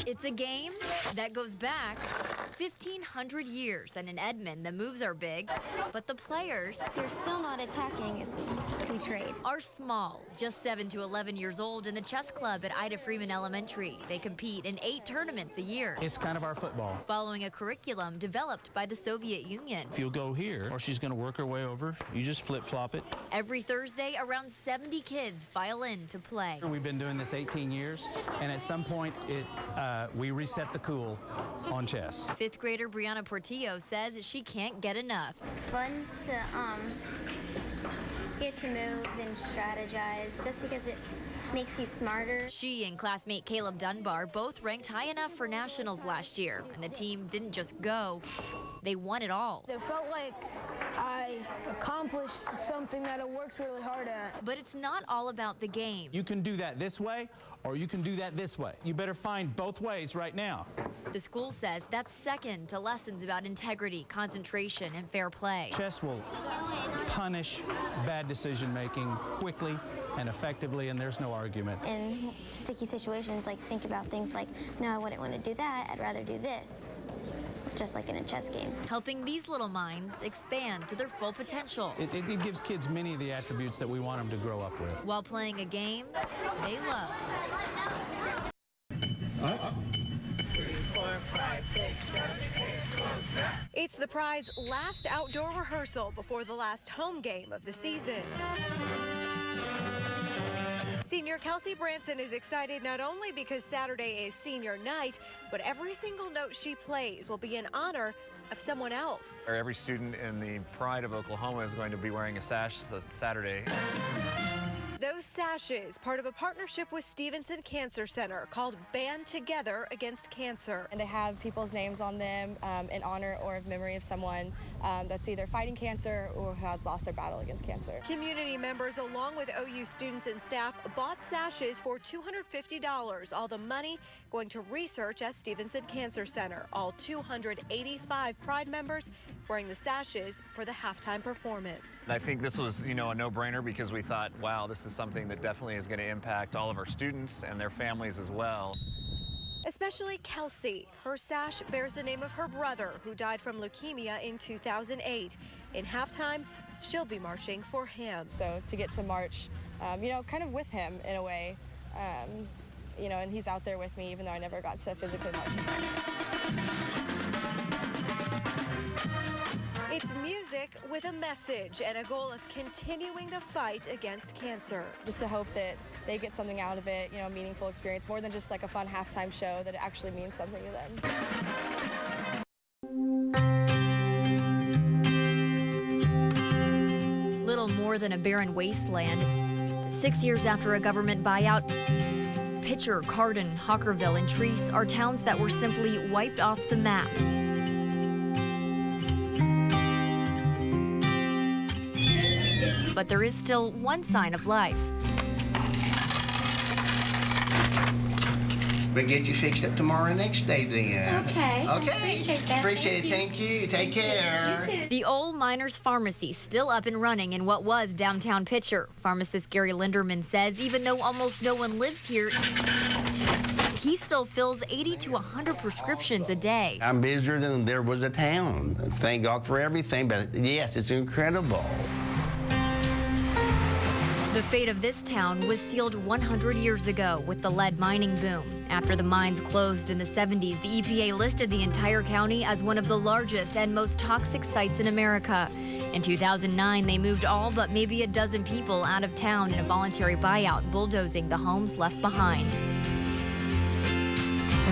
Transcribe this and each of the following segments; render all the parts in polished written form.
It's a game that goes back 1,500 years, and in Edmond, the moves are big, but the players... They're still not attacking if we trade. ...are small, just 7 to 11 years old in the chess club at Ida Freeman Elementary. They compete in 8 tournaments a year. It's kind of our football. Following a curriculum developed by the Soviet Union. If you'll go here, or she's going to work her way over, you just flip-flop it. Every Thursday, around 70 kids file in to play. We've been doing this 18 years, and at some point, we reset the cool on chess. 5th grader Brianna Portillo says she can't get enough. It's fun to get to move and strategize just because it makes you smarter. She and classmate Caleb Dunbar both ranked high enough for nationals last year, and the team didn't just go, they won it all. It felt like I accomplished something that I worked really hard at. But it's not all about the game. You can do that this way, or you can do that this way. You better find both ways right now. The school says that's second to lessons about integrity, concentration, and fair play. Chess will punish bad decision-making quickly and effectively, and there's no argument. In sticky situations, like think about things like, no, I wouldn't want to do that, I'd rather do this. Just like in a chess game. Helping these little minds expand to their full potential. It gives kids many of the attributes that we want them to grow up with. While playing a game they love. 3, 4, 5, 6, 7, 8, 9. It's the prize last outdoor rehearsal before the last home game of the season. Senior Kelsey Branson is excited not only because Saturday is senior night, but every single note she plays will be in honor of someone else. Every student in the Pride of Oklahoma is going to be wearing a sash this Saturday. Those sashes, part of a partnership with Stevenson Cancer Center called Band Together Against Cancer. And they have people's names on them in honor or of memory of someone that's either fighting cancer or who has lost their battle against cancer. Community members, along with OU students and staff, bought sashes for $250. All the money going to research at Stevenson Cancer Center. All 285 Pride members wearing the sashes for the halftime performance. And I think this was, a no-brainer because we thought, wow, this is something that definitely is going to impact all of our students and their families as well. Especially Kelsey. Her sash bears the name of her brother who died from leukemia in 2008. In halftime, she'll be marching for him. So to get to march, kind of with him in a way, and he's out there with me even though I never got to physically march with him. It's music with a message and a goal of continuing the fight against cancer. Just to hope that they get something out of it, a meaningful experience, more than just like a fun halftime show, that it actually means something to them. Little more than a barren wasteland. 6 years after a government buyout, Pitcher, Cardin, Hockerville, and Treese are towns that were simply wiped off the map. But there is still one sign of life. We'll get you fixed up tomorrow next day then. Okay. Okay. Appreciate that. Appreciate it. Thank you. Take care. You too. The old Miners Pharmacy still up and running in what was downtown Pitcher. Pharmacist Gary Linderman says even though almost no one lives here, he still fills 80 to 100 prescriptions a day. I'm busier than there was a town. Thank God for everything, but yes, it's incredible. The fate of this town was sealed 100 years ago with the lead mining boom. After the mines closed in the 70s, the EPA listed the entire county as one of the largest and most toxic sites in America. In 2009, they moved all but maybe a dozen people out of town in a voluntary buyout, bulldozing the homes left behind.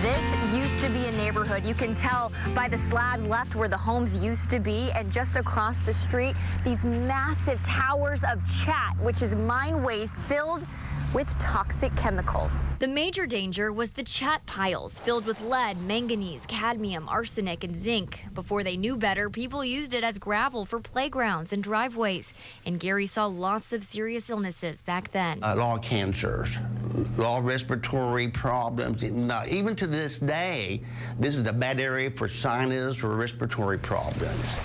This used to be a neighborhood. You can tell by the slabs left where the homes used to be, and just across the street, these massive towers of chat, which is mine waste filled with toxic chemicals. The major danger was the chat piles filled with lead, manganese, cadmium, arsenic, and zinc. Before they knew better, people used it as gravel for playgrounds and driveways. And Gary saw lots of serious illnesses back then. A lot of cancers, a lot of respiratory problems. Even to this day, this is a bad area for sinus or respiratory problems.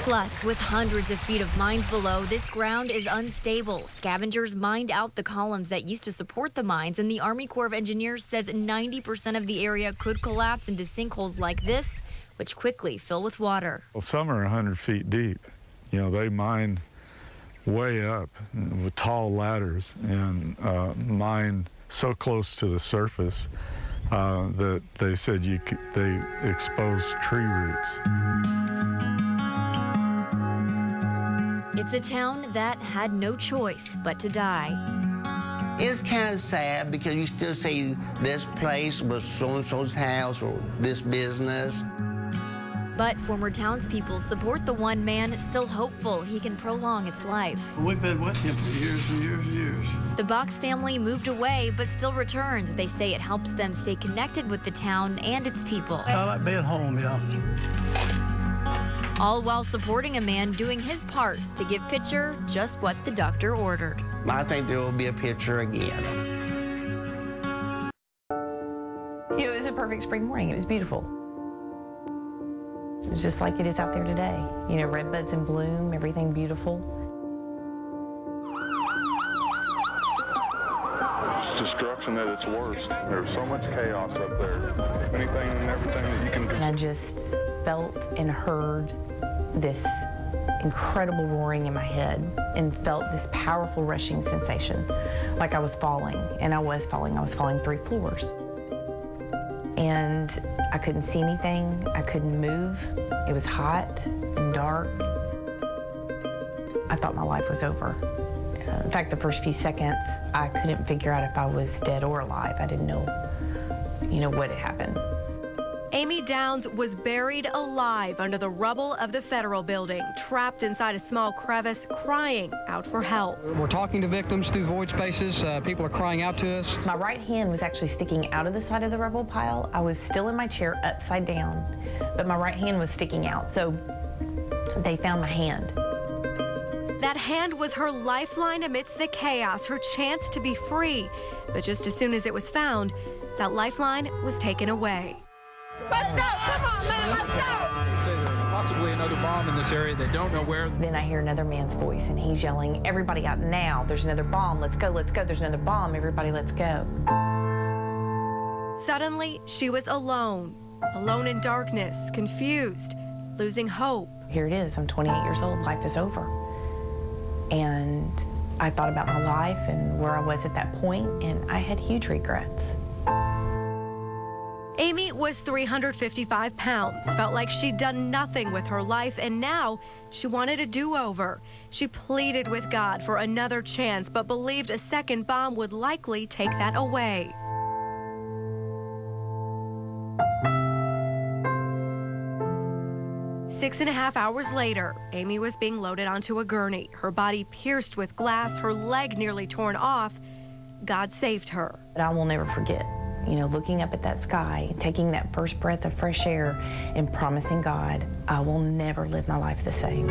Plus, with hundreds of feet of mines below, this ground is unstable. Scavengers mined out the columns that used to support the mines, and the Army Corps of Engineers says 90% of the area could collapse into sinkholes like this, which quickly fill with water. Well, some are 100 feet deep. You know, they mine way up with tall ladders and mine so close to the surface that they said they expose tree roots. It's a town that had no choice but to die. It's kind of sad because you still say this place was so-and-so's house or this business. But former townspeople support the one man, still hopeful he can prolong its life. We've been with him for years and years and years. The Box family moved away, but still returns. They say it helps them stay connected with the town and its people. I like being home, yeah. All while supporting a man doing his part to give Pitcher just what the doctor ordered. I think there will be a picture again. It was a perfect spring morning. It was beautiful. It was just like it is out there today. You know, red buds in bloom, everything beautiful. It's destruction at its worst. There's so much chaos up there. Anything and everything that you can And I just felt and heard this incredible roaring in my head and felt this powerful rushing sensation, like I was falling. And I was falling. I was falling 3 floors. And I couldn't see anything. I couldn't move. It was hot and dark. I thought my life was over. In fact, the first few seconds, I couldn't figure out if I was dead or alive. I didn't know, what had happened. Amy Downs was buried alive under the rubble of the federal building, trapped inside a small crevice, crying out for help. We're talking to victims through void spaces. People are crying out to us. My right hand was actually sticking out of the side of the rubble pile. I was still in my chair upside down, but my right hand was sticking out. So they found my hand. That hand was her lifeline amidst the chaos, her chance to be free. But just as soon as it was found, that lifeline was taken away. Let's go! Come on, man, let's go! They say there's possibly another bomb in this area. They don't know where. Then I hear another man's voice, and he's yelling, "Everybody out now! There's another bomb! Let's go! Let's go! There's another bomb! Everybody, let's go!" Suddenly, she was alone in darkness, confused, losing hope. Here it is. I'm 28 years old. Life is over. And I thought about my life and where I was at that point, and I had huge regrets. Amy was 355 pounds, felt like she'd done nothing with her life, and now she wanted a do-over. She pleaded with God for another chance, but believed a second bomb would likely take that away. Six and a half hours later, Amy was being loaded onto a gurney, her body pierced with glass, her leg nearly torn off. God saved her. But I will never forget. Looking up at that sky, taking that first breath of fresh air and promising God, I will never live my life the same.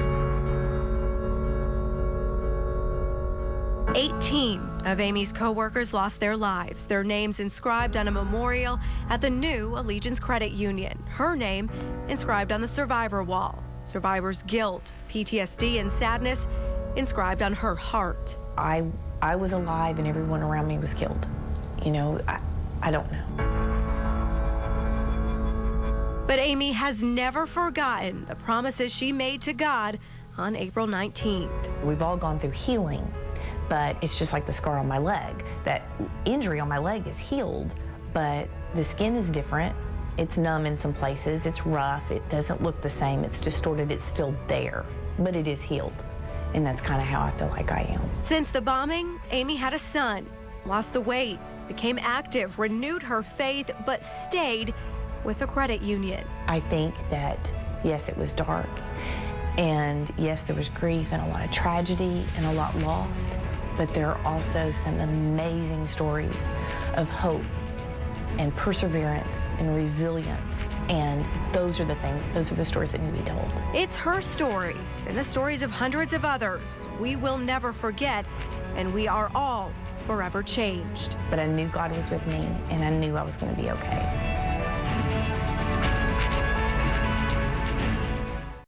18 of Amy's co-workers lost their lives, their names inscribed on a memorial at the new Allegiance Credit Union. Her name inscribed on the survivor wall. Survivor's guilt, PTSD, and sadness inscribed on her heart. I was alive and everyone around me was killed. I don't know. But Amy has never forgotten the promises she made to God on April 19th. We've all gone through healing, but it's just like the scar on my leg. That injury on my leg is healed, but the skin is different. It's numb in some places, it's rough, it doesn't look the same, it's distorted, it's still there, but it is healed. And that's kind of how I feel like I am. Since the bombing, Amy had a son, lost the weight, became active, renewed her faith, but stayed with the credit union. I think that, yes, it was dark, and yes, there was grief and a lot of tragedy and a lot lost, but there are also some amazing stories of hope and perseverance and resilience, and those are the stories that need to be told. It's her story and the stories of hundreds of others we will never forget, and we are all forever changed. But I knew God was with me, and I knew I was going to be okay.